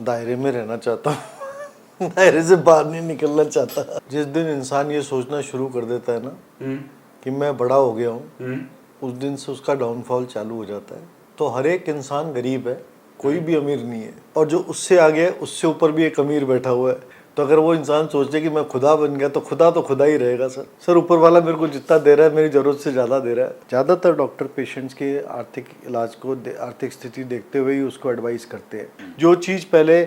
दायरे में रहना चाहता हूँ दायरे से बाहर नहीं निकलना चाहता। जिस दिन इंसान ये सोचना शुरू कर देता है ना कि मैं बड़ा हो गया हूँ, उस दिन से उसका डाउनफॉल चालू हो जाता है। तो हर एक इंसान गरीब है, कोई भी अमीर नहीं है, और जो उससे आगे है उससे ऊपर भी एक अमीर बैठा हुआ है। तो अगर वो इंसान सोचे कि मैं खुदा बन गया तो खुदा ही रहेगा। सर ऊपर वाला मेरे को जितना दे रहा है मेरी ज़रूरत से ज़्यादा दे रहा है। ज़्यादातर डॉक्टर पेशेंट्स के आर्थिक इलाज को आर्थिक स्थिति देखते हुए ही उसको एडवाइस करते हैं। जो चीज़ पहले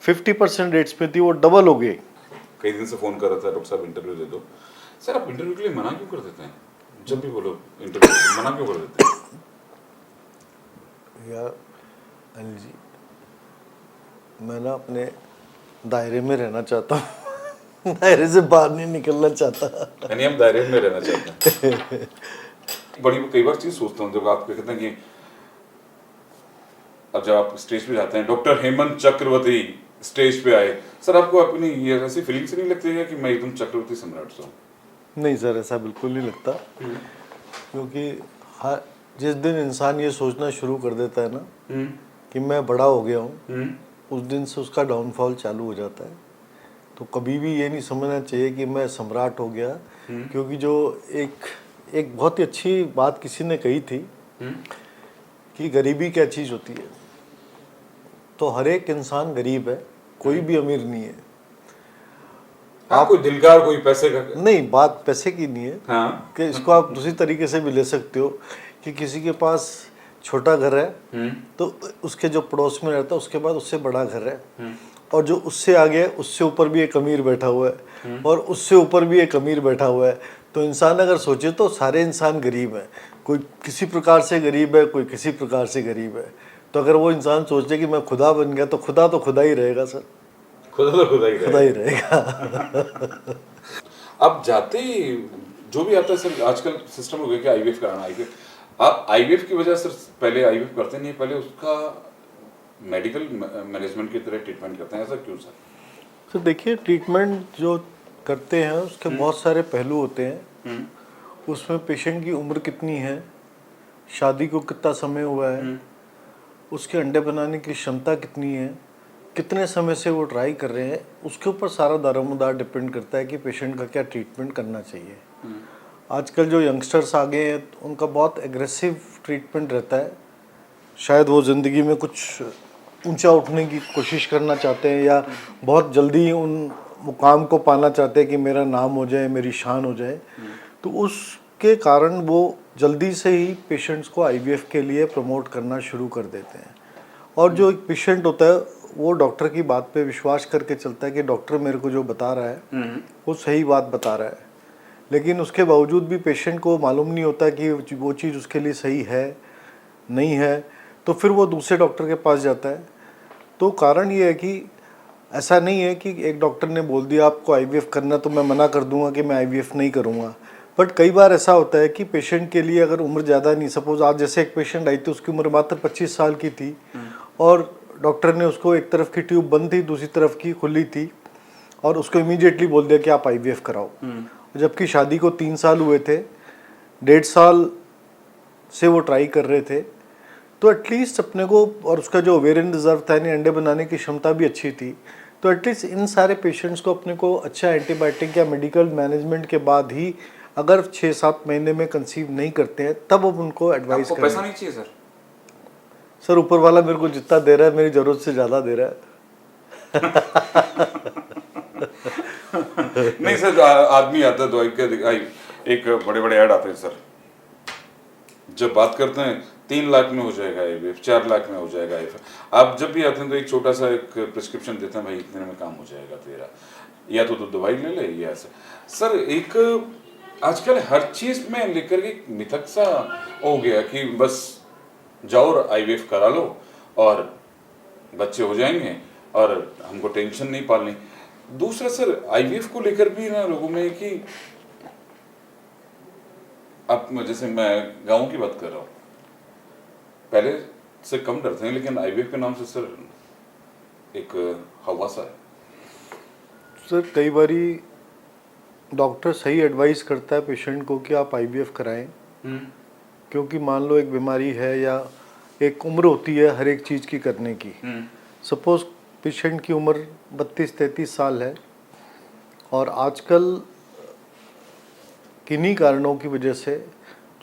50% रेट्स पे थी वो डबल हो गई। कई दिन से फोन कर रहा था, डॉक्टर साहब इंटरव्यू दे दो। सर आप इंटरव्यू के लिए मना क्यों कर देते हैं? जब भी बोलो इंटरव्यू मना क्यों कर देते हैं? यार अनिल जी, मैं ना अपने दायरे में रहना चाहता हूँ दायरे से बाहर नहीं निकलना चाहता। यानी हम दायरे में रहना चाहते हैं। बड़ी कई बार चीज सोचता हूँ जब आप कहते हैं कि अब जब आप स्टेज पे जाते हैं, डॉक्टर हेमंत चक्रवर्ती स्टेज पे आए, सर आपको अपनी ये ऐसी फीलिंग से नहीं लगती है कि मैं एकदम चक्रवर्ती सम्राट से हूँ? नहीं सर, ऐसा बिल्कुल नहीं लगता, क्योंकि हर जिस दिन इंसान ये सोचना शुरू कर देता है ना कि मैं बड़ा हो गया हूँ, उस दिन से उसका डाउनफॉल चालू हो जाता है। तो कभी भी ये नहीं समझना चाहिए कि मैं सम्राट हो गया, क्योंकि जो एक बहुत ही अच्छी बात किसी ने कही थी कि गरीबी क्या चीज़ होती है। तो हर एक इंसान गरीब है, कोई भी अमीर नहीं है। आप कोई दिल का और कोई पैसे का नहीं, बात पैसे की नहीं है। हाँ। कि इसको आप दूसरी तरीके से भी ले सकते हो कि किसी के पास छोटा घर है तो उसके जो पड़ोस में रहता है उसके बाद उससे बड़ा घर है, और जो उससे आगे है उससे ऊपर भी एक अमीर बैठा हुआ है, और उससे ऊपर भी एक अमीर बैठा हुआ है। तो इंसान अगर सोचे तो सारे इंसान गरीब हैं, कोई किसी प्रकार से गरीब है, कोई किसी प्रकार से गरीब है। तो अगर वो इंसान सोचे कि मैं खुदा बन गया तो खुदा ही रहेगा सर, खुदा ही रहेगा। अब जाते ही जो भी आता है सर, आजकल सिस्टम हो गया कि आईवीएफ कराना। आईवीएफ आप आईवीएफ की वजह सर पहले आईवीएफ करते नहीं, पहले उसका मेडिकल मैनेजमेंट की तरह ट्रीटमेंट करते हैं, ऐसा क्यों सर? तो देखिए, ट्रीटमेंट जो करते हैं उसके बहुत सारे पहलू होते हैं। उसमें पेशेंट की उम्र कितनी है, शादी को कितना समय हुआ है, उसके अंडे बनाने की क्षमता कितनी है, कितने समय से वो ट्राई कर रहे हैं, उसके ऊपर सारा दारोमदार डिपेंड करता है कि पेशेंट का क्या ट्रीटमेंट करना चाहिए। आजकल जो यंगस्टर्स आ गए हैं उनका बहुत एग्रेसिव ट्रीटमेंट रहता है। शायद वो ज़िंदगी में कुछ ऊंचा उठने की कोशिश करना चाहते हैं, या बहुत जल्दी उन मुकाम को पाना चाहते हैं कि मेरा नाम हो जाए, मेरी शान हो जाए। तो उसके कारण वो जल्दी से ही पेशेंट्स को आईवीएफ के लिए प्रमोट करना शुरू कर देते हैं। और जो एक पेशेंट होता है वो डॉक्टर की बात पे विश्वास करके चलता है कि डॉक्टर मेरे को जो बता रहा है वो सही बात बता रहा है, लेकिन उसके बावजूद भी पेशेंट को मालूम नहीं होता कि वो चीज़ उसके लिए सही है नहीं है। तो फिर वो दूसरे डॉक्टर के पास जाता है। तो कारण ये है कि ऐसा नहीं है कि एक डॉक्टर ने बोल दिया आपको आईवीएफ करना तो मैं मना कर दूंगा कि मैं आईवीएफ नहीं करूंगा। बट कई बार ऐसा होता है कि पेशेंट के लिए अगर उम्र ज़्यादा नहीं, सपोज आज जैसे एक पेशेंट आई थी उसकी उम्र मात्र 25 साल की थी, और डॉक्टर ने उसको एक तरफ की ट्यूब बंद थी, दूसरी तरफ की खुली थी, और उसको इमीडिएटली बोल दिया कि आप आईवीएफ कराओ। जबकि शादी को 3 साल हुए थे, 1.5 साल से वो ट्राई कर रहे थे। तो एटलीस्ट अपने को, और उसका जो ओवेरियन रिजर्व था यानी अंडे बनाने की क्षमता भी अच्छी थी, तो एटलीस्ट इन सारे पेशेंट्स को अपने को अच्छा एंटीबायोटिक या मेडिकल मैनेजमेंट के बाद ही अगर 6-7 महीने में कंसीव नहीं करते हैं तब अब उनको एडवाइस करें। पैसा नहीं चाहिए सर? सर ऊपर वाला मेरे को जितना दे रहा है मेरी ज़रूरत से ज़्यादा दे रहा है। नहीं सर, आदमी आता है दवाई के एक बड़े बड़े ऐड आते हैं सर, जब बात करते हैं 3 लाख में हो जाएगा आईवीएफ, 4 लाख में हो जाएगा आईवीएफ। आप जब भी आते हैं तो एक छोटा सा एक प्रिस्क्रिप्शन देते हैं, भाई इतने में काम हो जाएगा तेरा, या तो दवाई ले ले या ऐसे। सर एक आजकल हर चीज में लेकर के मिथक सा हो गया कि बस जाओ और आईवीएफ करा लो और बच्चे हो जाएंगे और हमको टेंशन नहीं पालनी। दूसरा सर आईवीएफ को लेकर भी ना लोगों में कि अब जैसे मैं गाँव की बात कर रहा हूँ, पहले से कम डरते हैं, लेकिन आईवीएफ के नाम से सर एक हवा सा है। सर कई बारी डॉक्टर सही एडवाइस करता है पेशेंट को कि आप आईवीएफ कराएं, क्योंकि मान लो एक बीमारी है या एक उम्र होती है हर एक चीज़ की करने की। सपोज पेशेंट की उम्र 32-33 साल है और आजकल किन्हीं कारणों की वजह से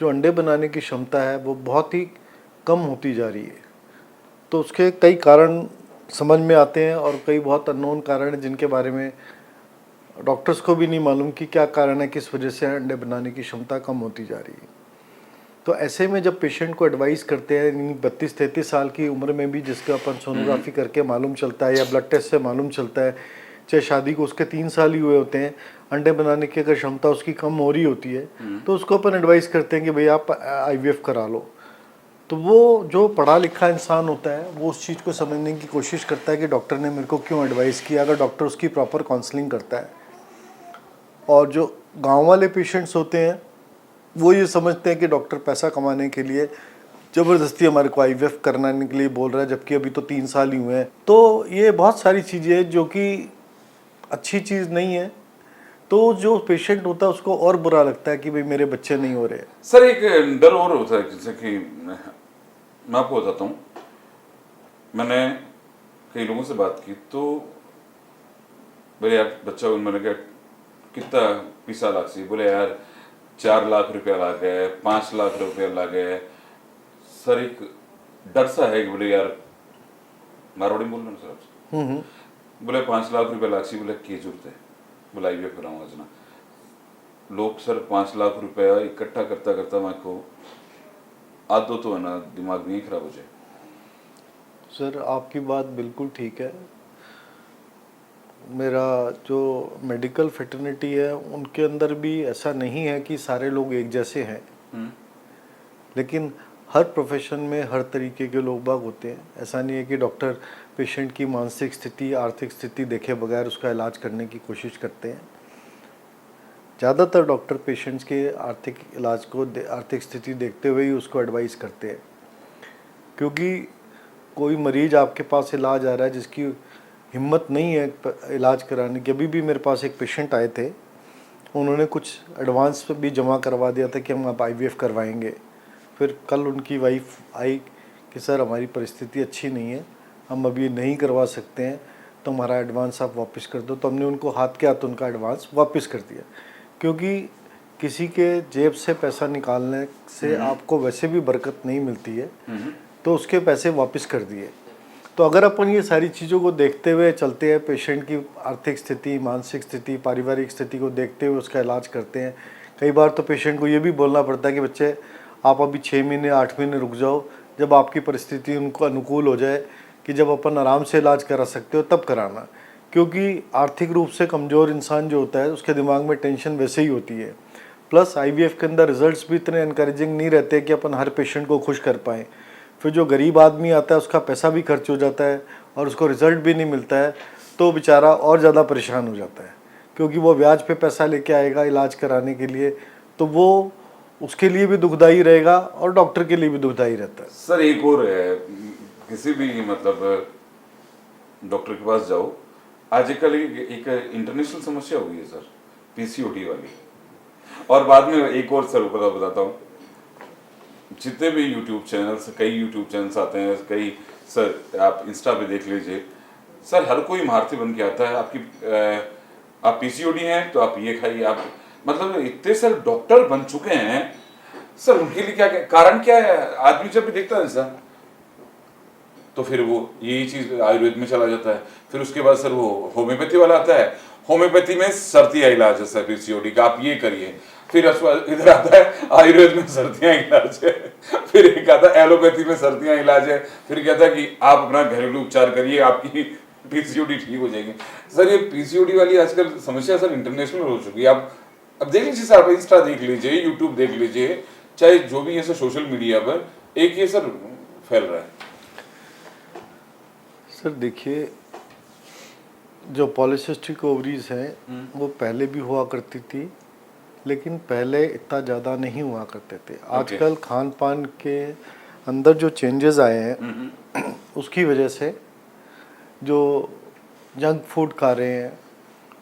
जो अंडे बनाने की क्षमता है वो बहुत ही कम होती जा रही है। तो उसके कई कारण समझ में आते हैं और कई बहुत अननोन कारण हैं जिनके बारे में डॉक्टर्स को भी नहीं मालूम कि क्या कारण है, किस वजह से अंडे बनाने की क्षमता कम होती जा रही है। तो ऐसे में जब पेशेंट को एडवाइस करते हैं 32-33 साल की उम्र में भी, जिसका अपन सोनोग्राफी करके मालूम चलता है या ब्लड टेस्ट से मालूम चलता है, चाहे शादी को उसके 3 साल ही हुए होते हैं, अंडे बनाने की अगर क्षमता उसकी कम हो रही होती है तो उसको अपन एडवाइस करते हैं कि भाई आप IVF करा लो। तो वो जो पढ़ा लिखा इंसान होता है वो उस चीज़ को समझने की कोशिश करता है कि डॉक्टर ने मेरे को क्यों एडवाइस किया, अगर डॉक्टर उसकी प्रॉपर काउंसलिंग करता है। और जो गांव वाले पेशेंट्स होते हैं वो ये समझते हैं कि डॉक्टर पैसा कमाने के लिए ज़बरदस्ती हमारे को IVF कराने के लिए बोल रहा है, जबकि अभी तो 3 साल ही हुए हैं। तो ये बहुत सारी चीज़ें हैं जो कि अच्छी चीज़ नहीं है। तो जो पेशेंट होता है उसको और बुरा लगता है कि भाई मेरे बच्चे नहीं हो रहे। सर एक डर और होता है, जैसे कि मैं आपको बताता हूँ, मैंने कई लोगों से बात की तो बोले यार बच्चा, मैंने कहा कितना पैसा लाग सी, बोले यार 4 लाख रुपया लाग गए, 5 लाख रुपया लाग गए। सर एक डर सा है कि बोले यार, मारवाड़ी बोल रहे सर आपसे, बोले 5 लाख रुपया लाग सी, बोले की जरूरत है, बोला IVF कराऊंगा जना। लोग सर 5 लाख रुपया इकट्ठा करता करता मैं को आदो तो है ना दिमाग नहीं खराब हो जाए। सर आपकी बात बिल्कुल ठीक है। मेरा जो मेडिकल फ्रेटर्निटी है उनके अंदर भी ऐसा नहीं है कि सारे लोग एक जैसे हैं, लेकिन हर प्रोफेशन में हर तरीके के लोग बाग होते हैं। ऐसा नहीं है कि डॉक्टर पेशेंट की मानसिक स्थिति, आर्थिक स्थिति देखे बगैर उसका इलाज करने की कोशिश करते हैं। ज़्यादातर डॉक्टर पेशेंट्स के आर्थिक इलाज को आर्थिक स्थिति देखते हुए ही उसको एडवाइस करते हैं, क्योंकि कोई मरीज आपके पास इलाज आ रहा है जिसकी हिम्मत नहीं है इलाज कराने की। अभी भी मेरे पास एक पेशेंट आए थे, उन्होंने कुछ एडवांस भी जमा करवा दिया था कि हम आप IVF करवाएंगे। फिर कल उनकी वाइफ आई कि सर हमारी परिस्थिति अच्छी नहीं है, हम अभी नहीं करवा सकते हैं, तो हमारा एडवांस आप वापस कर दो। तो हमने उनको हाथ के हाथ उनका एडवांस वापस कर दिया, क्योंकि किसी के जेब से पैसा निकालने से आपको वैसे भी बरकत नहीं मिलती है, तो उसके पैसे वापस कर दिए। तो अगर अपन ये सारी चीज़ों को देखते हुए चलते हैं, पेशेंट की आर्थिक स्थिति, मानसिक स्थिति, पारिवारिक स्थिति को देखते हुए उसका इलाज करते हैं। कई बार तो पेशेंट को ये भी बोलना पड़ता है कि बच्चे आप अभी 6 महीने 8 महीने रुक जाओ, जब आपकी परिस्थिति उनको अनुकूल हो जाए कि जब अपन आराम से इलाज करा सकते हो तब कराना। क्योंकि आर्थिक रूप से कमज़ोर इंसान जो होता है उसके दिमाग में टेंशन वैसे ही होती है। प्लस IVF के अंदर रिजल्ट्स भी इतने इनकरेजिंग नहीं रहते कि अपन हर पेशेंट को खुश कर पाएँ। फिर जो गरीब आदमी आता है उसका पैसा भी खर्च हो जाता है और उसको रिज़ल्ट भी नहीं मिलता है, तो बेचारा और ज़्यादा परेशान हो जाता है, क्योंकि वो ब्याज पे पैसा लेके आएगा इलाज कराने के लिए, तो वो उसके लिए भी दुखदाई रहेगा और डॉक्टर के लिए भी दुखदाई रहता है। सर एक और है, किसी भी मतलब डॉक्टर के पास जाओ, आजकल एक इंटरनेशनल समस्या हो गई है सर, PCOD वाली। और बाद में एक और सर बताता हूँ, जितने भी यूट्यूब चैनल्स, कई यूट्यूब चैनल्स आते हैं, कई सर आप इंस्टा पे देख लीजिए, सर हर कोई महारथी बन के आता है। आप PCOD हैं तो आप ये खाइए, आप मतलब इतने सर डॉक्टर बन चुके हैं सर, उनके लिए क्या कारण क्या है? आदमी जब भी देखता है सर तो फिर वो यही चीज आयुर्वेद में चला जाता है, फिर उसके बाद सर वो होम्योपैथी वाला आता है, होम्योपैथी में सर्दियाँ इलाज है सर PCOD का, आप ये करिए। फिर इधर आता है आयुर्वेद में सर्दियाँ इलाज है, फिर एक आता है एलोपैथी में सर्दियाँ इलाज है, फिर कहता है कि आप अपना घरेलू उपचार करिए, आपकी PCOD ठीक हो जाएगी। सर ये PCOD वाली आजकल समस्या सर इंटरनेशनल हो चुकी है। आप अब देख लीजिए सर, आप इंस्टा देख लीजिए, यूट्यूब देख लीजिए, चाहे जो भी है सर सोशल मीडिया पर एक ये सर फैल रहा है। सर देखिए, जो पॉलीसिस्टिक ओवरीज हैं वो पहले भी हुआ करती थी, लेकिन पहले इतना ज़्यादा नहीं हुआ करते थे। आजकल खान पान के अंदर जो चेंजेस आए हैं उसकी वजह से, जो जंक फूड खा रहे हैं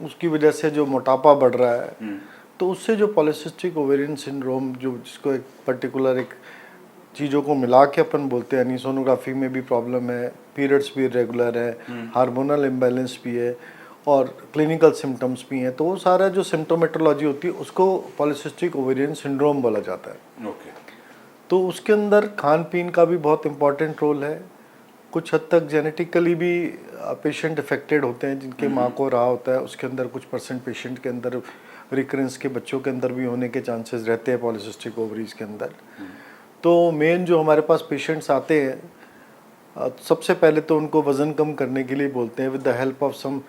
उसकी वजह से जो मोटापा बढ़ रहा है, तो उससे जो पॉलीसिस्टिक ओवेरियन सिंड्रोम, जो जिसको एक पर्टिकुलर एक चीज़ों को मिला के अपन बोलते हैं, यानी सोनोग्राफी में भी प्रॉब्लम है, पीरियड्स भी इरेगुलर है, हार्मोनल इम्बैलेंस भी है और क्लिनिकल सिम्टम्स भी हैं, तो वो सारा जो सिम्टोमेटोलॉजी होती है उसको पॉलीसिस्टिक ओवेरियन सिंड्रोम बोला जाता है। ओके। तो उसके अंदर खान पीन का भी बहुत इम्पॉर्टेंट रोल है। कुछ हद तक जेनेटिकली भी पेशेंट अफेक्टेड होते हैं, जिनके माँ को रहा होता है, उसके अंदर कुछ परसेंट पेशेंट के अंदर रिकरेंस के बच्चों के अंदर भी होने के चांसेस रहते हैं पॉलीसिस्टिक ओवरीज के अंदर। तो मेन जो हमारे पास पेशेंट्स आते हैं, सबसे पहले तो उनको वज़न कम करने के लिए बोलते हैं, with the help of some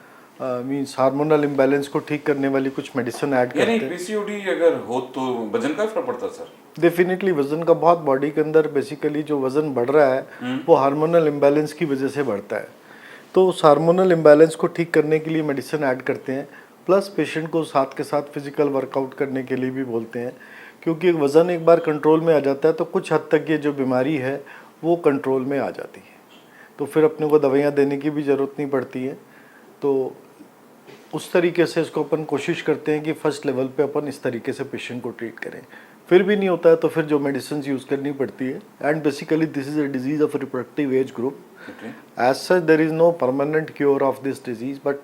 means hormonal imbalance को ठीक करने वाली कुछ मेडिसिन ऐड करते यानी हैं। पीसीओडी अगर हो तो वजन का फर्क पड़ता है सर? डेफिनेटली वज़न का बहुत, बॉडी के अंदर बेसिकली जो वज़न बढ़ रहा है वो हार्मोनल इम्बैलेंस की वजह से बढ़ता है। तो उस हार्मोनल इम्बैलेंस को ठीक करने के लिए मेडिसिन ऐड करते हैं, प्लस पेशेंट को साथ के साथ फिजिकल वर्कआउट करने के लिए भी बोलते हैं, क्योंकि वज़न एक बार कंट्रोल में आ जाता है तो कुछ हद तक ये जो बीमारी है वो कंट्रोल में आ जाती है, तो फिर अपने को दवाइयाँ देने की भी ज़रूरत नहीं पड़ती है। तो उस तरीके से इसको अपन कोशिश करते हैं कि फर्स्ट लेवल पे अपन इस तरीके से पेशेंट को ट्रीट करें। फिर भी नहीं होता है तो फिर जो मेडिसिन यूज़ करनी पड़ती है। And basically this is a disease of reproductive age group. As such there is no permanent cure of this disease, but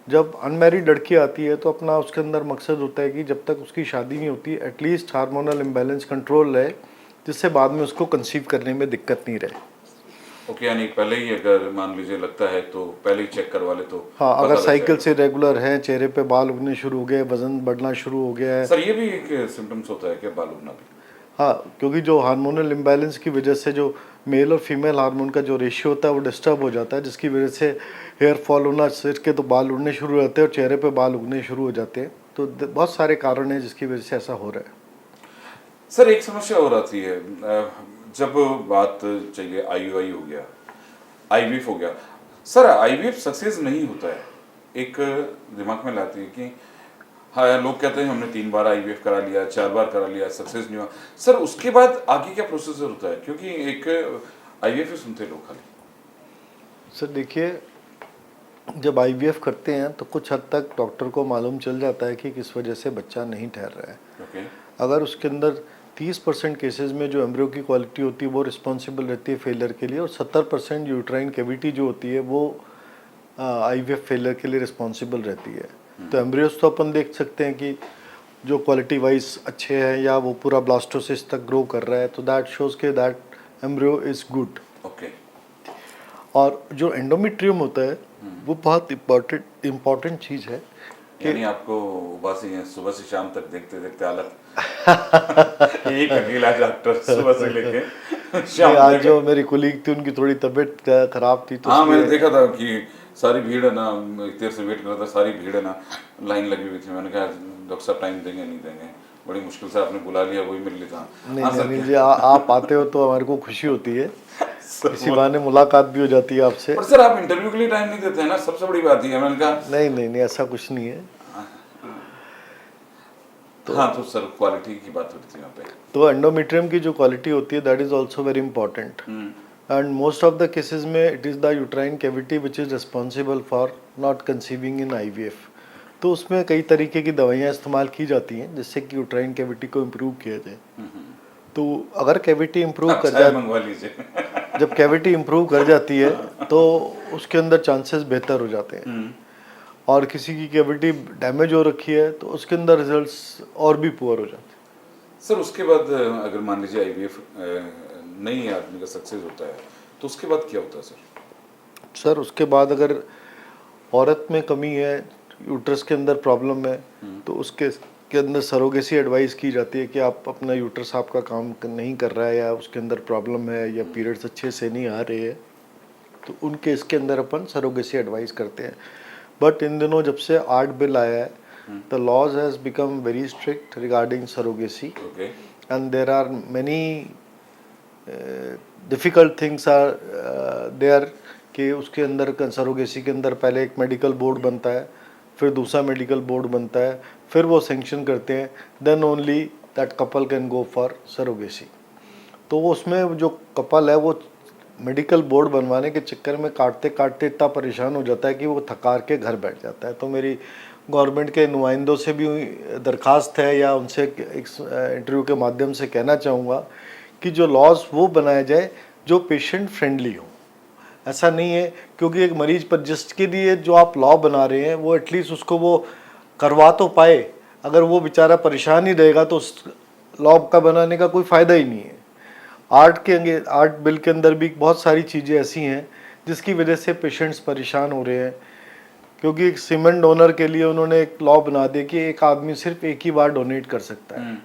जब अनमैरिड लड़की आती है तो अपना उसके अंदर मकसद होता है कि जब तक उसकी शादी नहीं होती एटलीस्ट हार्मोनल इम्बैलेंस कंट्रोल रहे, जिससे बाद में उसको कंसीव करने में दिक्कत नहीं रहे। ओके, यानी पहले ही अगर मान लीजिए लगता है तो पहले ही चेक करवा ले तो हाँ, पता अगर लग साइकिल जाएगा। से रेगुलर है, चेहरे पे बाल उगने शुरू हो गए, वजन बढ़ना शुरू हो गया है। सर ये भी एक सिम्टम्स होता है क्या, बाल उगना भी? हाँ, क्योंकि जो हार्मोनल इम्बैलेंस की वजह से जो मेल और फीमेल हार्मोन का जो रेशियो होता है वो डिस्टर्ब हो जाता है, जिसकी वजह से हेयर फॉल होना, सिर के तो बाल उड़ने शुरू हो जाते हैं और चेहरे पे बाल उगने शुरू हो जाते हैं। तो बहुत सारे कारण हैं जिसकी वजह से ऐसा हो रहा है। सर एक समस्या और आती है जब बात चाहिए आईयूआई हो गया, आईवीएफ हो गया। सर आईवीएफ सक्सेस नहीं होता है, एक दिमाग में लाती है कि हाँ, लोग कहते हैं हमने 3 बार आईवीएफ करा लिया, 4 बार करा लिया, सक्सेस नहीं हुआ। सर उसके बाद आगे क्या प्रोसीजर होता है, क्योंकि एक आईवीएफ ही सुनते हैं लोग खाली। सर देखिए, जब आईवीएफ करते हैं तो कुछ हद तक डॉक्टर को मालूम चल जाता है कि किस वजह से बच्चा नहीं ठहर रहा है। ओके। अगर उसके अंदर 30% केसेस में जो एम्ब्रियो की क्वालिटी होती है वो रिस्पॉन्सिबल रहती है फेलियर के लिए, और 70% यूट्राइन कैविटी जो होती है वो आईवीएफ फेलियर के लिए रिस्पॉन्सिबल रहती है। तो एम्ब्रियोस तो अपन देख सकते हैं कि जो क्वालिटी वाइज अच्छे हैं या वो पूरा ब्लास्टोसिस तक ग्रो कर रहा है, तो दैट शोज के that embryo is good. Okay. और जो एंडोमेट्रियम होता है वो बहुत इम्पोर्टेंट चीज़ है। यानी आपको उबासी है, सुबह से शाम तक देखते देखते हालत एक अकेला डॉक्टर सुबह से लेके शाम आज तक। जो मेरी कोलीग थी उनकी थोड़ी तबीयत खराब थी, तो हाँ मैंने इसलिए- देखा था कि सारी भीड़ है ना, देर से वेट कर रहा था, सारी भीड़ है ना, लाइन लगी हुई थी। मैंने कहा डॉक्टर साहब टाइम देंगे नहीं देंगे, बड़ी मुश्किल से आपने बुला लिया, वही मिल लेता। नहीं जी, आप आते हो तो हमारे को खुशी होती है, इसी बहाने मुलाकात भी हो जाती है आपसे। पर सर आप इंटरव्यू के लिए टाइम नहीं देते हैं ना, सबसे बड़ी बात ये है। मैंने कहा नहीं ऐसा कुछ नहीं है। हाँ, तो सर क्वालिटी की बात होती थी यहाँ पे। तो एंडोमेट्रियम की जो क्वालिटी होती है that is also very important, and most of the cases में it is the uterine cavity which is responsible for not conceiving in IVF. तो उसमें कई तरीके की दवाइयाँ इस्तेमाल की जाती हैं जिससे कि यूट्राइन कैविटी को इम्प्रूव किया जाए। तो अगर कैविटी इम्प्रूव कर चाय जाए, मंगवा लीजिए। जब कैविटी इम्प्रूव कर जाती है तो उसके अंदर चांसेस बेहतर हो जाते हैं। और किसी की कैविटी डैमेज हो रखी है तो उसके अंदर रिजल्ट्स और भी पुअर हो जाते हैं। सर उसके बाद अगर मान लीजिए आईवीएफ नहीं आदमी का सक्सेस होता है तो उसके बाद क्या होता है सर? सर उसके बाद अगर औरत में कमी है, यूट्रस के अंदर प्रॉब्लम है, तो उसके अंदर सरोगेसी एडवाइस की जाती है कि आप अपना यूट्रस आपका काम नहीं कर रहा है या उसके अंदर प्रॉब्लम है या पीरियड्स अच्छे से नहीं आ रहे हैं, तो उनके इसके अंदर अपन सरोगेसी एडवाइस करते हैं। बट इन दिनों जब से आर्ट बिल आया है, the laws has become very strict regarding surrogacy, and there are many difficult things are there कि उसके अंदर सरोगेसी के अंदर पहले एक मेडिकल बोर्ड बनता है, फिर दूसरा मेडिकल बोर्ड बनता है, फिर वो सेंक्शन करते हैं, then only that couple can go for surrogacy. तो उसमें जो कपल है वो मेडिकल बोर्ड बनवाने के चक्कर में काटते काटते इतना परेशान हो जाता है कि वो थकार के घर बैठ जाता है। तो मेरी गवर्नमेंट के नुमाइंदों से भी दरख्वास्त है या उनसे एक इंटरव्यू के माध्यम से कहना चाहूँगा कि जो लॉज वो बनाया जाए जो पेशेंट फ्रेंडली हो। ऐसा नहीं है क्योंकि एक मरीज पर जिसके लिए जो आप लॉ बना रहे हैं वो एटलीस्ट उसको वो करवा तो पाए। अगर वो बेचारा परेशान ही रहेगा तो उस लॉ का बनाने का कोई फ़ायदा ही नहीं है। आर्ट बिल के अंदर भी बहुत सारी चीज़ें ऐसी हैं जिसकी वजह से पेशेंट्स परेशान हो रहे हैं, क्योंकि एक सीमेंट डोनर के लिए उन्होंने एक लॉ बना दिया कि एक आदमी सिर्फ एक ही बार डोनेट कर सकता है।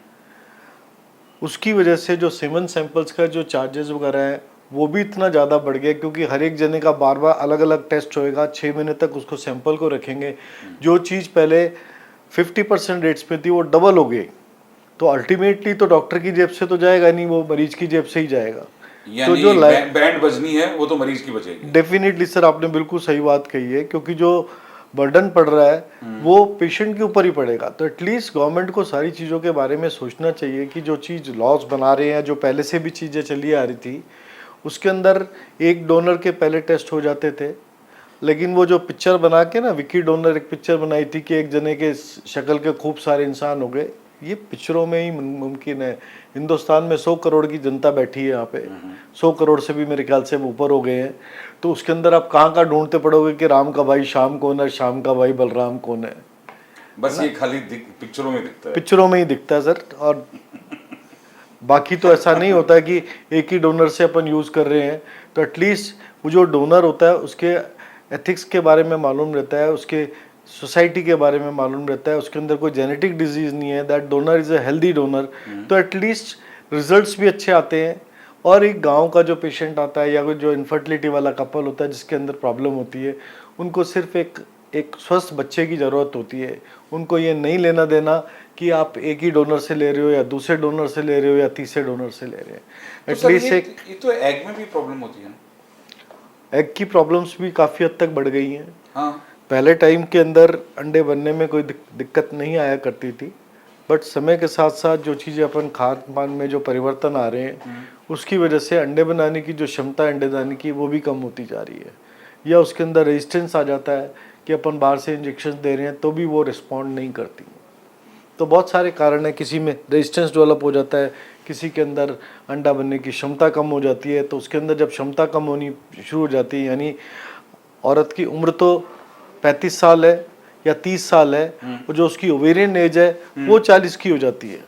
उसकी वजह से जो सीमेंट सैंपल्स का जो चार्जेस वगैरह है वो भी इतना ज़्यादा बढ़ गया, क्योंकि हर एक जने का बार बार अलग अलग टेस्ट होएगा, 6 महीने तक उसको सैंपल को रखेंगे। जो चीज़ पहले 50% रेट्स पे थी वो डबल हो गई, तो अल्टीमेटली तो डॉक्टर की जेब से तो जाएगा नहीं, वो मरीज की जेब से ही जाएगा। यानी तो जो बैंड बजनी है वो तो मरीज की बजेगी। डेफिनेटली सर, आपने बिल्कुल सही बात कही है, क्योंकि जो बर्डन पड़ रहा है वो पेशेंट के ऊपर ही पड़ेगा। तो एटलीस्ट गवर्नमेंट को सारी चीज़ों के बारे में सोचना चाहिए कि जो चीज़ लॉस बना रहे हैं, जो पहले से भी चीज़ें चली आ रही थी, उसके अंदर एक डोनर के पहले टेस्ट हो जाते थे, लेकिन वो जो पिक्चर बना के ना विकी डोनर एक पिक्चर बनाई थी कि एक जने के शक्ल के खूब सारे इंसान हो गए, ये पिक्चरों में ही मुमकिन है। हिंदुस्तान में 100 करोड़ की जनता बैठी है यहाँ पे, 100 करोड़ से भी मेरे ख्याल से ऊपर हो गए हैं, तो उसके अंदर आप कहाँ ढूंढते पड़ोगे कि राम का भाई श्याम कौन है, श्याम का भाई बलराम कौन है। बस ये खाली पिक्चरों में दिखता है, पिक्चरों में ही दिखता है सर, और बाकी तो ऐसा नहीं होता है कि एक ही डोनर से अपन यूज़ कर रहे हैं। तो एटलीस्ट वो जो डोनर होता है उसके एथिक्स के बारे में मालूम रहता है, उसके सोसाइटी के बारे में मालूम रहता है, उसके अंदर कोई जेनेटिक डिजीज़ नहीं है, that donor is a healthy donor, तो एटलीस्ट रिजल्ट्स भी अच्छे आते हैं। और एक गांव का जो पेशेंट आता है या कोई जो इनफर्टिलिटी वाला कपल होता है जिसके अंदर प्रॉब्लम होती है, उनको सिर्फ एक स्वस्थ बच्चे की ज़रूरत होती है। उनको ये नहीं लेना देना कि आप एक ही डोनर से ले रहे हो या दूसरे डोनर से ले रहे हो या तीसरे डोनर से ले रहे हैं। तो एटलीस्ट ये तो एग में भी प्रॉब्लम होती है ना? एग की प्रॉब्लम्स भी काफ़ी हद तक बढ़ गई हैं। हाँ। पहले टाइम के अंदर अंडे बनने में कोई दिक्कत नहीं आया करती थी, बट समय के साथ साथ जो चीज़ें अपन खान पान में जो परिवर्तन आ रहे हैं उसकी वजह से अंडे बनाने की जो क्षमता है अंडे दाने की वो भी कम होती जा रही है, या उसके अंदर रेजिस्टेंस आ जाता है कि अपन बाहर से इंजेक्शन दे रहे हैं तो भी वो रिस्पॉन्ड नहीं करती। तो बहुत सारे कारण हैं, किसी में रेजिस्टेंस डेवलप हो जाता है, किसी के अंदर अंडा बनने की क्षमता कम हो जाती है। तो उसके अंदर जब क्षमता कम होनी शुरू हो जाती है, यानी औरत की उम्र तो 35 साल है या 30 साल है, और जो उसकी ओवेरियन एज है वो 40 की हो जाती है,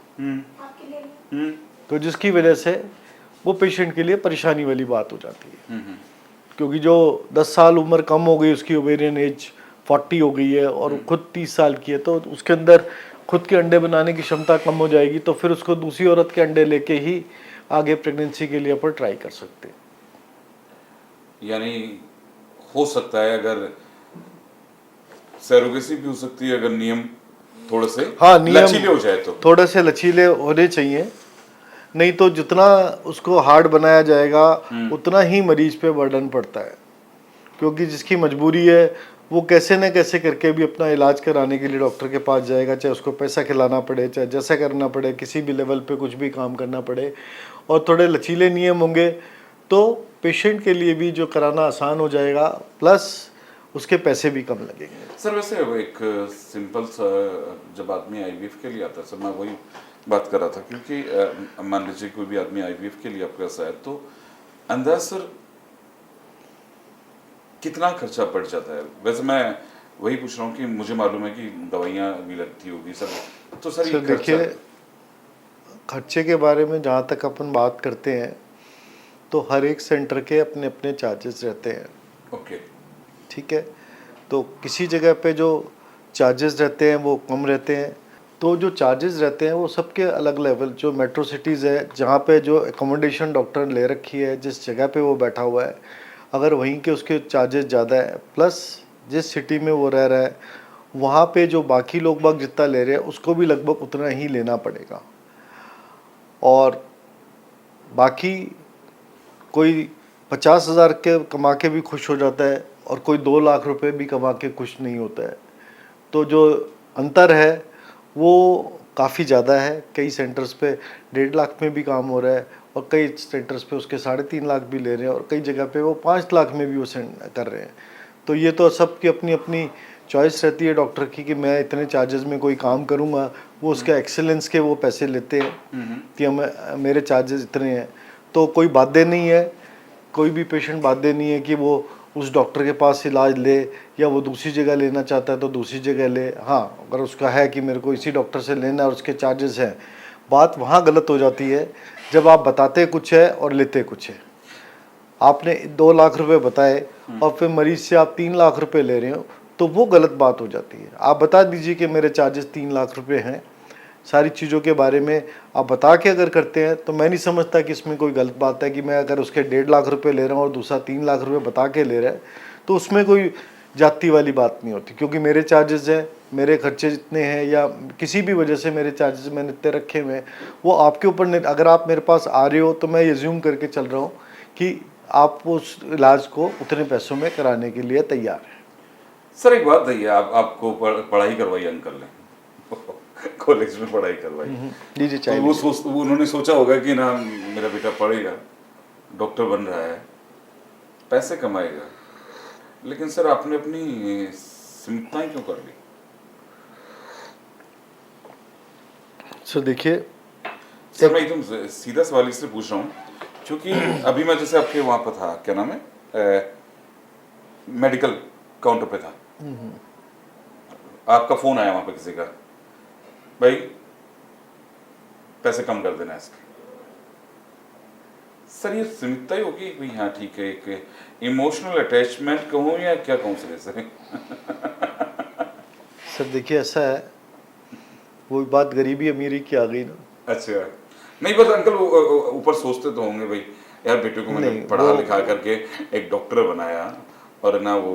तो जिसकी वजह से वो पेशेंट के लिए परेशानी वाली बात हो जाती है। क्योंकि जो 10 साल उम्र कम हो गई, उसकी ओवेरियन एज 40 हो गई है और खुद 30 साल की है, तो उसके अंदर खुद के अंडे बनाने की क्षमता कम हो जाएगी, तो फिर उसको दूसरी औरत के अंडे लेके ही आगे प्रेगनेंसी के लिए अपन ट्राई कर सकते हैं। यानी हो सकता है अगर सरोगेसी भी हो सकती है अगर नियम थोड़े से लचीले हो जाए, तो थोड़े से लचीले होने चाहिए, नहीं तो जितना उसको हार्ड बनाया जाएगा उतना ही मरीज पे बर्डन पड़ता है। क्योंकि जिसकी मजबूरी है वो कैसे न कैसे करके भी अपना इलाज कराने के लिए डॉक्टर के पास जाएगा, चाहे उसको पैसा खिलाना पड़े, चाहे जैसा करना पड़े, किसी भी लेवल पे कुछ भी काम करना पड़े। और थोड़े लचीले नियम होंगे तो पेशेंट के लिए भी जो कराना आसान हो जाएगा, प्लस उसके पैसे भी कम लगेंगे। सर वैसे एक सिंपल सा, जब आदमी आईवीएफ के लिए आता है, सर मैं वही बात कर रहा था, क्योंकि मान लीजिए कोई भी आदमी आईवीएफ के लिए आपके पास आए तो अंदाज सर कितना खर्चा पड़ जाता है? वैसे मैं वही पूछ रहा हूँ कि मुझे मालूम है कि दवाइयाँ भी लगती होगी सर, तो सर देखिए खर्चे के बारे में जहाँ तक अपन बात करते हैं तो हर एक सेंटर के अपने अपने चार्जेस रहते हैं। ओके, ठीक है, तो किसी जगह पे जो चार्जेस रहते हैं वो कम रहते हैं, तो जो चार्जेस रहते हैं वो सबके अलग लेवल, जो मेट्रो सिटीज़ है जहाँ पे जो एकोमोडेशन डॉक्टर ले रखी है, जिस जगह पे वो बैठा हुआ है, अगर वहीं के उसके चार्जेस ज़्यादा है, प्लस जिस सिटी में वो रह रहा है वहाँ पे जो बाकी लोग बाग जितना ले रहे हैं उसको भी लगभग उतना ही लेना पड़ेगा। और बाकी कोई 50,000 के कमा के भी खुश हो जाता है और कोई 2 लाख रुपए भी कमा के खुश नहीं होता है। तो जो अंतर है वो काफ़ी ज़्यादा है। कई सेंटर्स पे 1.5 लाख में भी काम हो रहा है और कई सेंटर्स पे उसके 3.5 लाख भी ले रहे हैं और कई जगह पे वो 5 लाख में भी वो कर रहे हैं। तो ये तो सबकी अपनी अपनी चॉइस रहती है डॉक्टर की कि मैं इतने चार्जेस में कोई काम करूँगा, वो उसके एक्सेलेंस के वो पैसे लेते हैं कि मेरे चार्जेस इतने हैं। तो कोई बाध्य नहीं है, कोई भी पेशेंट बाध्य नहीं है कि वो उस डॉक्टर के पास इलाज ले, या वो दूसरी जगह लेना चाहता है तो दूसरी जगह ले। हाँ, अगर उसका है कि मेरे को इसी डॉक्टर से लेना है और उसके चार्जेस हैं, बात वहाँ गलत हो जाती है जब आप बताते कुछ है और लेते कुछ है। आपने 2 लाख रुपए बताए और फिर मरीज से आप 3 लाख रुपए ले रहे हो, तो वो गलत बात हो जाती है। आप बता दीजिए कि मेरे चार्जेस 3 लाख रुपए हैं, सारी चीज़ों के बारे में आप बता के अगर करते हैं तो मैं नहीं समझता कि इसमें कोई गलत बात है कि मैं अगर उसके 1.5 लाख रुपए ले रहा हूँ और दूसरा 3 लाख रुपए बता के ले रहा है, तो उसमें कोई जाति वाली बात नहीं होती, क्योंकि मेरे चार्जेस हैं, मेरे खर्चे जितने हैं या किसी भी वजह से मेरे चार्जेस मैंने इतने रखे हुए हैं, वो आपके ऊपर। अगर आप मेरे पास आ रहे हो तो मैं एज्यूम करके चल रहा हूँ कि आप उस इलाज को उतने पैसों में कराने के लिए तैयार हैं। सर एक बात है, आपको पढ़ाई करवाई अंकल ने कॉलेज में पढ़ाई करवाई, जी जी, चाहिए। तो वो उन्होंने सोचा होगा कि ना मेरा बेटा पढ़ेगा, डॉक्टर बन रहा है, पैसे कमाएगा, लेकिन सर आपने अपनी सीमितताएं क्यों कर ली? सर देखिए सर मैं एकदम सीधा सवाल इसलिए पूछ रहा हूँ क्योंकि अभी मैं जैसे आपके वहाँ पर था, क्या नाम है, मेडिकल काउंटर पे था, आपका फोन आया वहाँ पे किसी का, भाई पैसे कम कर देना इसके। सर ये सीमितता ही होगी भाई, हाँ ठीक है, एक इमोशनल अटैचमेंट कहूँ या क्या कहूँ सर? सर देखिए ऐसा है, वो बात गरीबी अमीरी की आ गई ना। अच्छा, नहीं बस अंकल ऊपर सोचते तो होंगे भाई यार बेटे को मैंने पढ़ा लिखा करके एक डॉक्टर बनाया और ना वो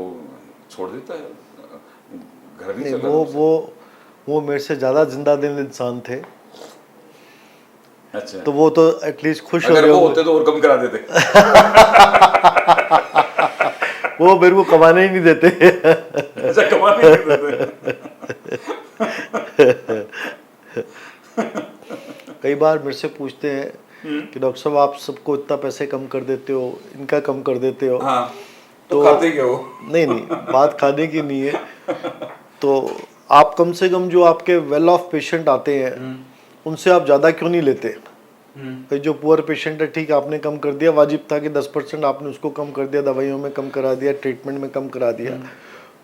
छोड़ देता है, घर नहीं चला। वो मेरे से ज़्यादा जिंदा दिल इंसान थे। अच्छा, तो वो तो एटलीस्ट खुश हो अगर रहे वो होते तो और कम करा देते। वो मेरे को कमाने ही नहीं देते। अच्छा, कमाने ही नहीं देते। कई बार मेरे से पूछते हैं कि डॉक्टर साहब आप सबको इतना पैसे कम कर देते हो, इनका कम कर देते हो। हाँ, तो खाते क्या हो? नहीं, बात खाने की नहीं है। तो आप कम से कम जो आपके वेल ऑफ पेशेंट आते हैं उनसे आप ज़्यादा क्यों नहीं लेते? भाई जो पुअर पेशेंट है, ठीक है, आपने कम कर दिया, वाजिब था कि 10% आपने उसको कम कर दिया, दवाइयों में कम करा दिया, ट्रीटमेंट में कम करा दिया।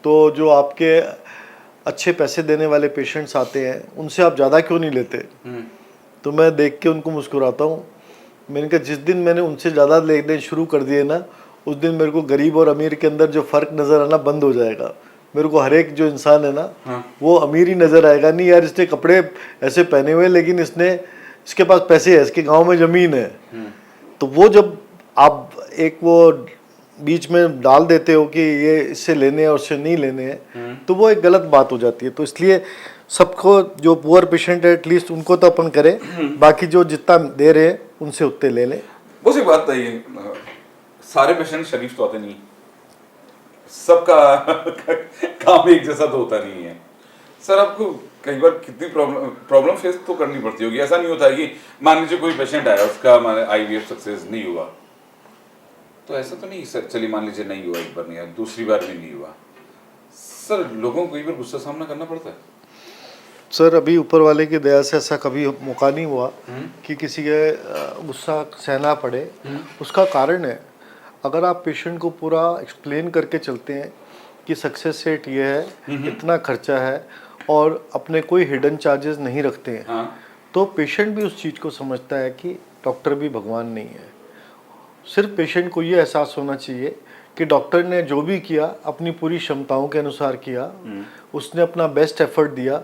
तो जो आपके अच्छे पैसे देने वाले पेशेंट्स आते हैं उनसे आप ज़्यादा क्यों नहीं लेते? तो मैं देख के उनको मुस्कुराता हूँ। मैंने कहा जिस दिन मैंने उनसे ज़्यादा लेने शुरू कर दिए ना, उस दिन मेरे को गरीब और अमीर के अंदर जो फ़र्क नज़र आना बंद हो जाएगा। मेरे को हर एक जो इंसान है ना, वो अमीर ही नज़र आएगा। नहीं यार, इसने कपड़े ऐसे पहने हुए लेकिन इसके पास पैसे है, इसके गांव में ज़मीन है। तो वो जब आप एक वो बीच में डाल देते हो कि ये इससे लेने हैं और उससे नहीं लेने हैं, तो वो एक गलत बात हो जाती है। तो इसलिए सबको, जो पुअर पेशेंट है एटलीस्ट उनको तो अपन करें, बाकी जो जितना दे रहे हैं उनसे उतने ले लें। उसी बात है, ये सारे पेशेंट शरीफ तो आते नहीं, सबका काम एक जैसा तो होता नहीं है। सर आपको कई बार कितनी प्रॉब्लम फेस तो करनी पड़ती होगी। ऐसा नहीं होता है कि मान लीजिए कोई पेशेंट आया, उसका IVF सक्सेस नहीं हुआ, तो ऐसा तो नहीं सर, चलिए मान लीजिए नहीं हुआ, एक बार नहीं हुआ, दूसरी बार भी नहीं हुआ, सर लोगों को कई बार गुस्सा सामना करना पड़ता है। सर अभी ऊपर वाले की दया से ऐसा कभी मौका नहीं हुआ कि किसी के गुस्सा सहना पड़े। उसका कारण है, अगर आप पेशेंट को पूरा एक्सप्लेन करके चलते हैं कि सक्सेस रेट ये है, इतना खर्चा है, और अपने कोई हिडन चार्जेस नहीं रखते हैं, तो पेशेंट भी उस चीज़ को समझता है कि डॉक्टर भी भगवान नहीं है। सिर्फ पेशेंट को ये एहसास होना चाहिए कि डॉक्टर ने जो भी किया अपनी पूरी क्षमताओं के अनुसार किया, उसने अपना बेस्ट एफर्ट दिया।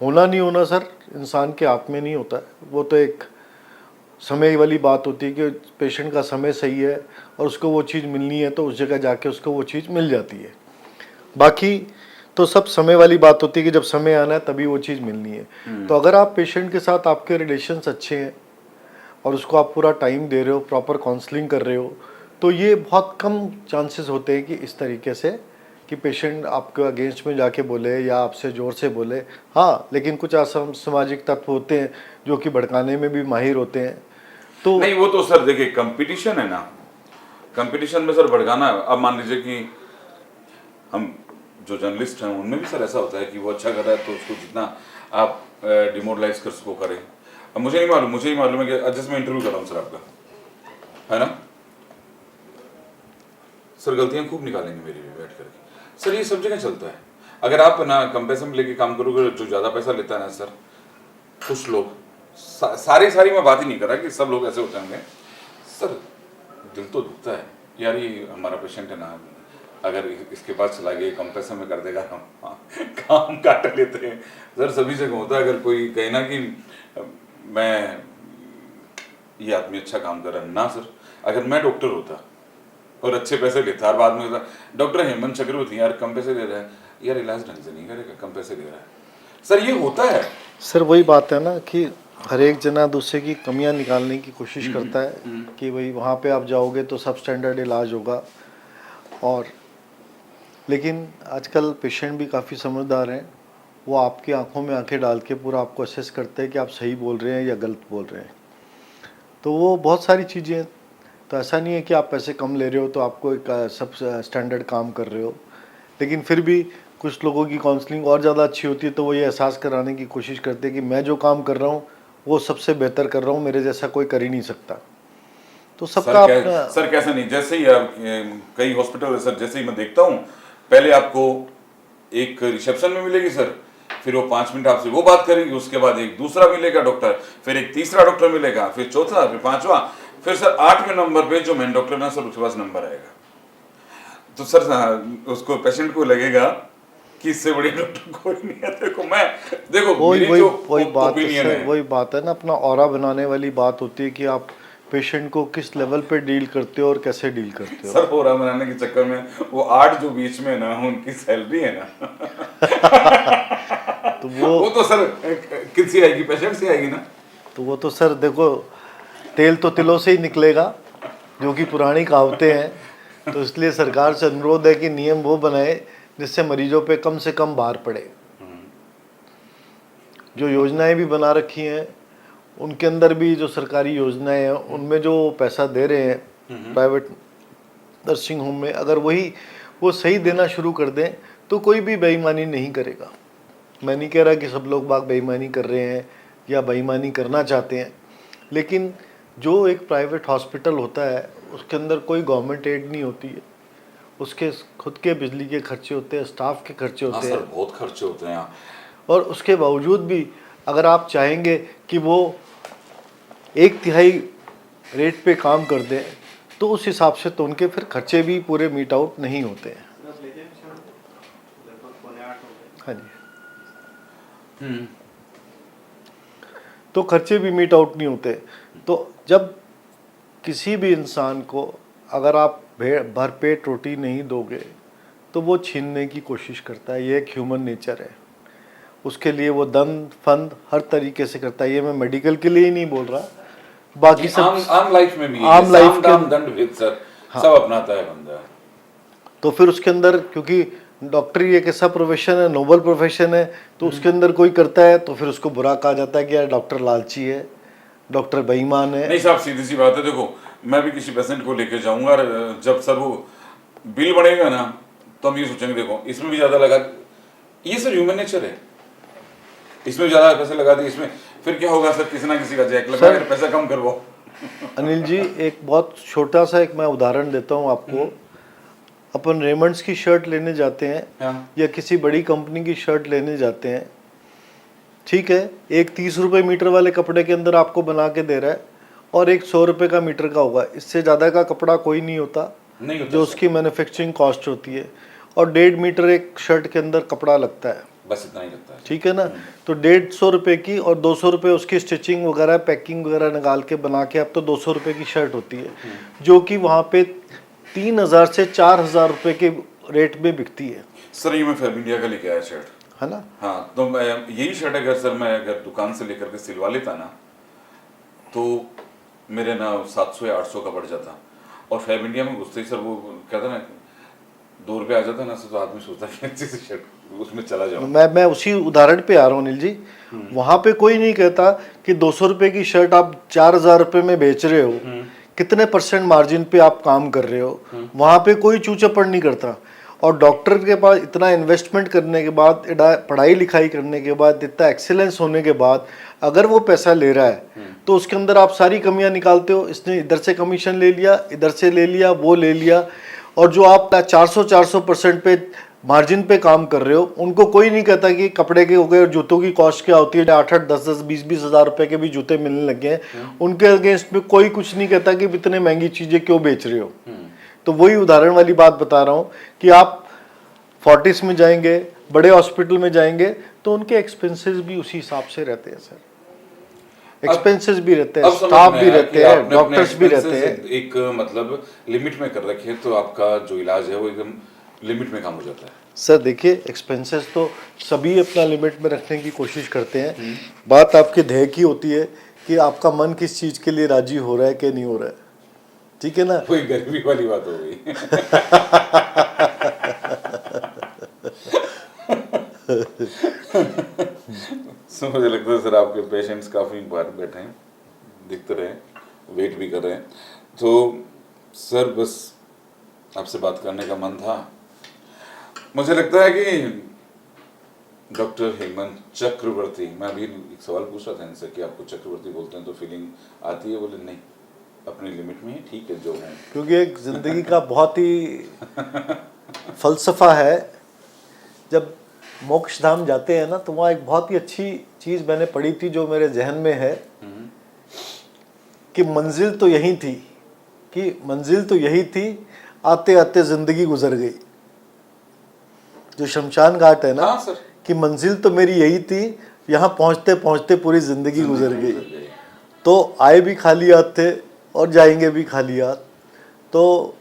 होना नहीं होना सर इंसान के हाथ में नहीं होता है, वो तो एक समय वाली बात होती है कि पेशेंट का समय सही है और उसको वो चीज़ मिलनी है तो उस जगह जाके उसको वो चीज़ मिल जाती है। बाकी तो सब समय वाली बात होती है कि जब समय आना है तभी वो चीज़ मिलनी है। तो अगर आप पेशेंट के साथ आपके रिलेशंस अच्छे हैं और उसको आप पूरा टाइम दे रहे हो, प्रॉपर काउंसलिंग कर रहे हो, तो ये बहुत कम चांसेस होते हैं कि इस तरीके से कि पेशेंट आपके अगेंस्ट में जाके बोले या आपसे ज़ोर से बोले। हाँ, लेकिन कुछ असामाजिक तत्व होते हैं जो कि भड़काने में भी माहिर होते हैं। तो नहीं, वो तो सर देखिए कंपटीशन है ना, कंपटीशन में सर भड़काना। अब मान लीजिए कि हम जो जर्नलिस्ट हैं उनमें भी सर ऐसा होता है कि वो अच्छा कर रहा है तो उसको जितना आप डिमोरलाइज कर सको करें। अब मुझे ही मालूम है कि जैसे मैं इंटरव्यू कर रहा हूँ सर आपका, है ना सर, गलतियां खूब निकालेंगे मेरी भी बैठ करके। सर ये सब जगह चलता है, अगर आप ना कंपेरिजन लेके काम करोगे, जो ज़्यादा पैसा लेता है ना सर, कुछ लोग सारी मैं बात ही नहीं कर रहा कि सब लोग ऐसे होते होंगे सर, दिल तो दुखता है यार, ये हमारा पेशेंट है ना, अगर इसके पास चला गया कम पैसे में कर देगा, हम काम काट लेते हैं सर, सभी जगह होता है। अगर कोई कहे ना कि मैं ये आदमी अच्छा काम कर रहा है ना सर, अगर मैं डॉक्टर होता और अच्छे पैसे लेता और बाद में होता डॉक्टर हेमंत चक्रवर्ती यार कम पैसे दे रहा है, यार इलाज ढंग से नहीं करेगा, कम पैसे दे रहा है सर, ये होता है सर। वही बात है ना कि हर एक जना दूसरे की कमियां निकालने की कोशिश करता है कि भाई वहाँ पे आप जाओगे तो सब स्टैंडर्ड इलाज होगा। और लेकिन आजकल पेशेंट भी काफ़ी समझदार हैं, वो आपकी आंखों में आंखें डाल के पूरा आपको असेस करते हैं कि आप सही बोल रहे हैं या गलत बोल रहे हैं। तो वो बहुत सारी चीज़ें, तो ऐसा नहीं है कि आप पैसे कम ले रहे हो तो आपको एक सब स्टैंडर्ड काम कर रहे हो, लेकिन फिर भी कुछ लोगों की काउंसलिंग और ज़्यादा अच्छी होती है तो वो ये एहसास कराने की कोशिश करते हैं कि मैं जो काम कर रहा हूँ वो सबसे बेहतर कर रहा हूँ, मेरे जैसा कोई कर ही नहीं सकता। तो सबका अपना सर कैसा नहीं, जैसे ही कई हॉस्पिटल है सर, जैसे ही मैं देखता हूँ पहले आपको एक रिसेप्शन में मिलेगी सर, फिर वो 5 मिनट आपसे वो बात करेगी, उसके बाद एक दूसरा मिलेगा डॉक्टर, फिर एक तीसरा डॉक्टर मिलेगा, फिर चौथा, फिर पांचवा, फिर सर 8वें नंबर पे जो मेन डॉक्टर ना सर उसके पास नंबर आएगा। तो सर उसको पेशेंट को लगेगा कि इससे बड़ी डॉक्टर कोई नहीं है। देखो वही बात है ना, अपना ऑरा बनाने वाली बात होती है कि आप पेशेंट को किस लेवल पे डील करते हो और कैसे डील करते हो। सर ऑरा बनाने के चक्कर में वो 8 जो बीच में ना उनकी सैलरी है ना तो वो तो सर किससे आएगी, पेशेंट से आएगी ना। तो वो तो सर देखो, तेल तो तिलों से ही निकलेगा, जो कि पुरानी कहावतें हैं। तो इसलिए सरकार से अनुरोध है कि नियम वो बनाए जिससे मरीजों पे कम से कम भार पड़े। जो योजनाएं भी बना रखी हैं उनके अंदर भी, जो सरकारी योजनाएं हैं उनमें जो पैसा दे रहे हैं प्राइवेट नर्सिंग होम में, अगर वो सही देना शुरू कर दें तो कोई भी बेईमानी नहीं करेगा। मैं नहीं कह रहा कि सब लोग बाग बेईमानी कर रहे हैं या बेईमानी करना चाहते हैं, लेकिन जो एक प्राइवेट हॉस्पिटल होता है उसके अंदर कोई गवर्नमेंट एड नहीं होती है, उसके खुद के बिजली के खर्चे होते हैं, स्टाफ के खर्चे होते हैं, बहुत खर्चे होते हैं। और उसके बावजूद भी अगर आप चाहेंगे कि वो 1/3 रेट पे काम कर दें तो उस हिसाब से तो उनके फिर खर्चे भी पूरे मीट आउट नहीं होते हैं। हाँ जी, तो खर्चे भी मीट आउट नहीं होते। तो जब किसी भी इंसान को अगर आप भरपेट रोटी नहीं दोगे तो वो छीनने की कोशिश करता है, ये एक ह्यूमन नेचर है। उसके लिए वो दंड फंद हर तरीके से करता है। ये मैं मेडिकल के लिए ही नहीं बोल रहा, बाकी सब आम लाइफ में भी, आम लाइफ के दंड भेद सर सब अपनाता है बंदा। तो फिर उसके अंदर, क्योंकि डॉक्टरी एक ऐसा प्रोफेशन है, नोबल प्रोफेशन है, तो उसके अंदर कोई करता है तो फिर उसको बुरा कहा जाता है कि यार डॉक्टर लालची है, डॉक्टर बेईमान है। नहीं साहब, सीधी सी बात है, देखो मैं भी किसी पेशेंट को लेके जाऊंगा और जब सर वो बिल बढ़ेगा ना तो हम ये सोचेंगे देखो इसमें भी ज्यादा लगा, ये सर ह्यूमन नेचर है, इसमें ज्यादा पैसे लगा दिए, इसमें फिर क्या होगा सर, किसी ना किसी का जैक लगा कर पैसा कम करवाओ। अनिल जी, एक बहुत छोटा सा एक मैं उदाहरण देता हूँ आपको। अपन रेमंड्स की शर्ट लेने जाते हैं या किसी बड़ी कंपनी की शर्ट लेने जाते हैं, ठीक है, एक 30 रुपये मीटर वाले कपड़े के अंदर आपको बना के दे रहा है और एक 100 रुपये का मीटर का होगा, इससे ज़्यादा का कपड़ा कोई नहीं होता जो उसकी मैन्युफैक्चरिंग कॉस्ट होती है, और 1.5 मीटर एक शर्ट के अंदर कपड़ा लगता है, बस इतना ही लगता है, ठीक है ना। तो 150 रुपये की और 200 रुपये उसकी स्टिचिंग वगैरह पैकिंग वगैरह निकाल के बना के अब तो 200 रुपये की शर्ट होती है, जो कि वहाँ पे 3000 से 4000 रुपये के रेट में बिकती है। सर ये मैं फैब इंडिया का लेके आया शर्ट, है ना। हाँ, तो यही शर्ट अगर सर मैं अगर दुकान से लेकर के सिलवा लेता ना तो मेरे ना 700 या 800 का पड़ जाता, और फैब इंडिया में घुसते ही सर वो कहता ना 2 रुपये आ जाता ना, तो आदमी सोचता है अच्छी सी शर्ट उसमें चला जाओ। मैं उसी उदाहरण पे आ रहा हूँ अनिल जी। वहाँ पे कोई नहीं कहता कि 200 रुपये की शर्ट आप 4000 रुपये में बेच रहे हो, कितने % मार्जिन पे आप काम कर रहे हो, वहाँ पे कोई चूचपड़ नहीं करता। और डॉक्टर के पास इतना इन्वेस्टमेंट करने के बाद, पढ़ाई लिखाई करने के बाद, इतना एक्सीलेंस होने के बाद अगर वो पैसा ले रहा है तो उसके अंदर आप सारी कमियां निकालते हो। इसने इधर से कमीशन ले लिया, इधर से ले लिया, वो ले लिया, और जो आप 400% पे मार्जिन पे काम कर रहे हो, उनको कोई नहीं कहता कि कपड़े के हो गए और जूतों की कॉस्ट क्या होती है, 8-8, 10-10, 20-20 हज़ार रुपए के भी जूते मिलने लगे हैं, उनके अगेंस्ट में कोई कुछ नहीं कहता कि इतने महंगी चीज़ें क्यों बेच रहे हो। तो वही उदाहरण वाली बात बता रहा हूँ कि आप फोर्टिस में जाएंगे, बड़े हॉस्पिटल में जाएंगे, तो उनके एक्सपेंसेस भी उसी हिसाब से रहते हैं सर। एक्सपेंसेस भी रहते हैं, स्टाफ भी रहते हैं, डॉक्टर्स भी रहते हैं। एक मतलब लिमिट में कर रखे तो आपका जो इलाज है वो एकदम लिमिट में काम हो जाता है। सर देखिए, एक्सपेंसेस तो सभी अपना लिमिट में रखने की कोशिश करते हैं। बात आपके ध्येय की होती है कि आपका मन किस चीज़ के लिए राजी हो रहा है कि नहीं हो रहा है, ठीक है ना। कोई गरीबी वाली बात हो गई। सो मुझे लगता है सर आपके पेशेंट्स काफ़ी बाहर बैठे हैं, दिखते रहे, वेट भी कर रहे हैं। तो सर बस आपसे बात करने का मन था। मुझे लगता है कि डॉक्टर हेमंत चक्रवर्ती, मैं अभी एक सवाल पूछ रहा था इनसे कि आपको चक्रवर्ती बोलते हैं तो फीलिंग आती है? बोले नहीं, अपनी लिमिट में ही ठीक है जो है। क्योंकि एक ज़िंदगी का बहुत ही फलसफा है। जब मोक्ष धाम जाते हैं ना, तो वहाँ एक बहुत ही अच्छी चीज़ मैंने पढ़ी थी जो मेरे जहन में है कि मंजिल तो यही थी, आते आते ज़िंदगी गुजर गई। जो शमशान घाट है ना, हाँ सर, कि मंजिल तो मेरी यही थी, यहाँ पहुँचते पहुँचते पूरी ज़िंदगी गुजर गई। तो आए भी खाली हाथ थे और जाएंगे भी खाली हाथ। तो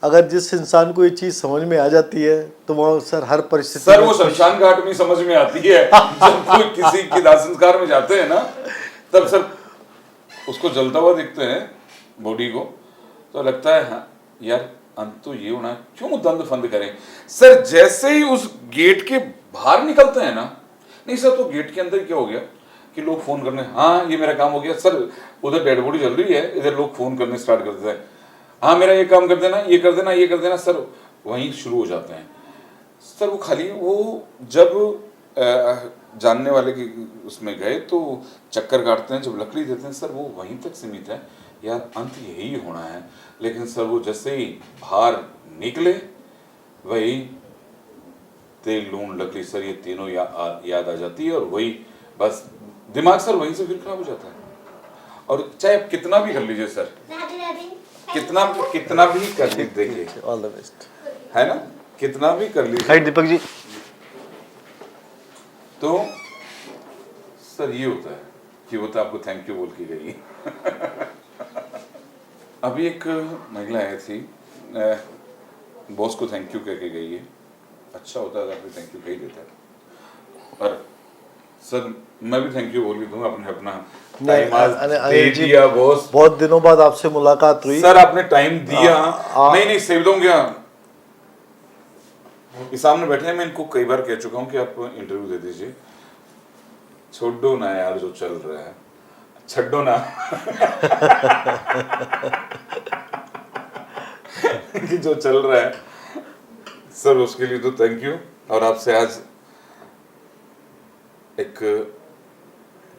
अगर जिस इंसान को ये चीज़ समझ में आ जाती है तो वो सर हर परिस्थिति सर वो शमशान घाट में समझ में आती है। जब कोई किसी की दाह संस्कार में जाते हैं ना, तब सर उसको जलता हुआ दिखते हैं बॉडी को, तो लगता है हाँ यार अंत तो ये होना, क्यों दंड फंद करें। सर जैसे ही उस गेट के बाहर निकलते हैं ना, नहीं सर तो गेट के अंदर क्या हो गया कि लोग फोन करने, हाँ ये मेरा काम हो गया सर, उधर डेड बॉडी चल रही है, इधर लोग फोन करने स्टार्ट कर देते हैं, हाँ मेरा ये काम कर देना, ये कर देना, ये कर देना। सर वहीं शुरू हो जाते हैं। सर वो खाली वो जब जानने वाले की उसमें गए तो चक्कर काटते हैं, जब लकड़ी देते हैं सर वो वहीं तक सीमित है, यार अंत यही होना है। लेकिन सर वो जैसे ही बाहर निकले, वही तेल लूण लकड़ी सर ये तीनों याद आ जाती है, और वही बस दिमाग सर वहीं से फिर खराब हो जाता है। और चाहे आप कितना भी कर लीजिए सर, कितना भी कर लीजिए, देखिए ऑल द बेस्ट, है ना, कितना भी कर लीजिए। हाय दीपक जी। तो सर ये होता है कि वो तो आपको थैंक यू बोल के गई। अभी एक महिला आई थी, बॉस को थैंक यू कह के गई है। अच्छा होता है अगर थैंक यू कह ही देता है। और सर मैं भी थैंक यू बोल के दूंगा, आपने अपना टाइम आज दे दिया बॉस। बहुत दिनों बाद आपसे मुलाकात हुई सर, आपने टाइम दिया। नहीं सेव दूंगा, ये सामने बैठे हैं, मैं इनको कई बार कह चुका हूँ कि आप इंटरव्यू दे दीजिए। छोड़ो ना यार जो चल रहा है, छड्डो ना। कि जो चल रहा है सर उसके लिए तो थैंक यू। और आपसे आज एक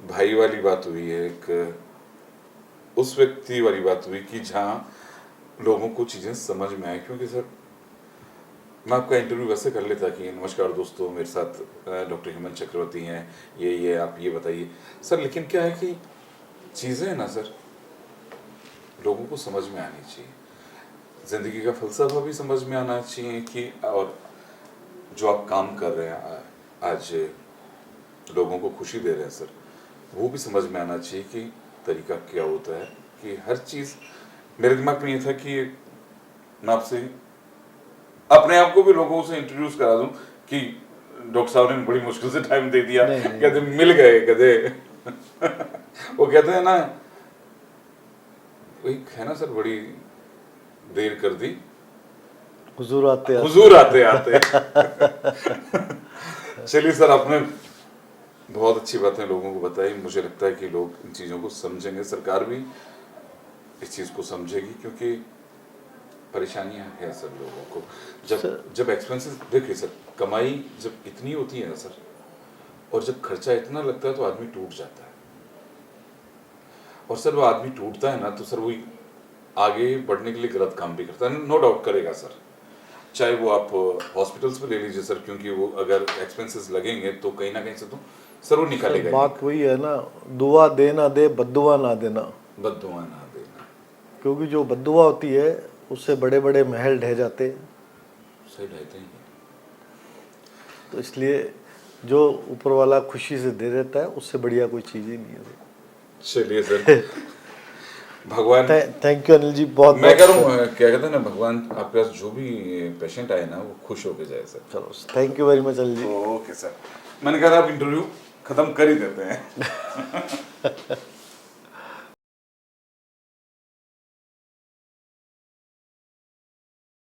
भाई वाली बात हुई है, एक उस व्यक्ति वाली बात हुई कि जहाँ लोगों को चीज़ें समझ में आए। क्योंकि सर मैं आपका इंटरव्यू वैसे कर लेता कि नमस्कार दोस्तों, मेरे साथ डॉक्टर हेमंत चक्रवर्ती हैं, ये आप ये बताइए सर। लेकिन क्या है कि चीज़ें हैं ना सर, लोगों को समझ में आनी चाहिए, ज़िंदगी का फलसफा भी समझ में आना चाहिए कि, और जो आप काम कर रहे हैं आज लोगों को खुशी दे रहे हैं सर, वो भी समझ में आना चाहिए कि तरीका क्या होता है। कि हर चीज़ मेरे दिमाग में ये था कि मैं आपसे अपने आप को भी लोगों से इंट्रोड्यूस करा दूं कि डॉक्टर साहब ने बड़ी मुश्किल से टाइम दे दिया, कहते मिल गए गधे। वो कहते हैं ना, वही है ना सर, बड़ी देर कर दी हुजूर आते आते। चलिए सर, आपने बहुत अच्छी बातें लोगों को बताई। मुझे लगता है कि लोग इन चीज़ों को समझेंगे, सरकार भी इस चीज़ को समझेगी, क्योंकि परेशानियां हैं सर लोगों को। जब एक्सपेंसेस देखिए सर, कमाई जब इतनी होती है ना सर, और जब खर्चा इतना लगता है तो आदमी टूट जाता है। और सर वो आदमी टूटता है ना तो सर वही आगे बढ़ने के लिए गलत काम भी करता है, नो डाउट करेगा सर। चाहे वो आप हॉस्पिटल्स पे ले लीजिए सर, क्योंकि वो अगर एक्सपेंसेस लगेंगे तो कहीं ना कहीं से तो सर वो निकालेगा ही। बात वही है ना, दुआ दे ना दे, बद्दुआ ना देना। बद्दुआ ना देना, क्योंकि जो बद्दुआ होती है उससे बड़े बड़े महल ढह जाते हैं। सही रहते हैं। तो इसलिए जो ऊपर वाला खुशी से दे देता है उससे बढ़िया कोई चीज़ ही नहीं है। चलिए सर, भगवान थैंक यू अनिल जी, बहुत मैं कह रहा हूँ, क्या कहते हैं ना, भगवान आपके पास जो भी पेशेंट आए ना वो खुश होके जाए सर। चलो, thank you very much Anil ji. Okay sir, मैंने कहा था आप इंटरव्यू खत्म कर ही देते हैं।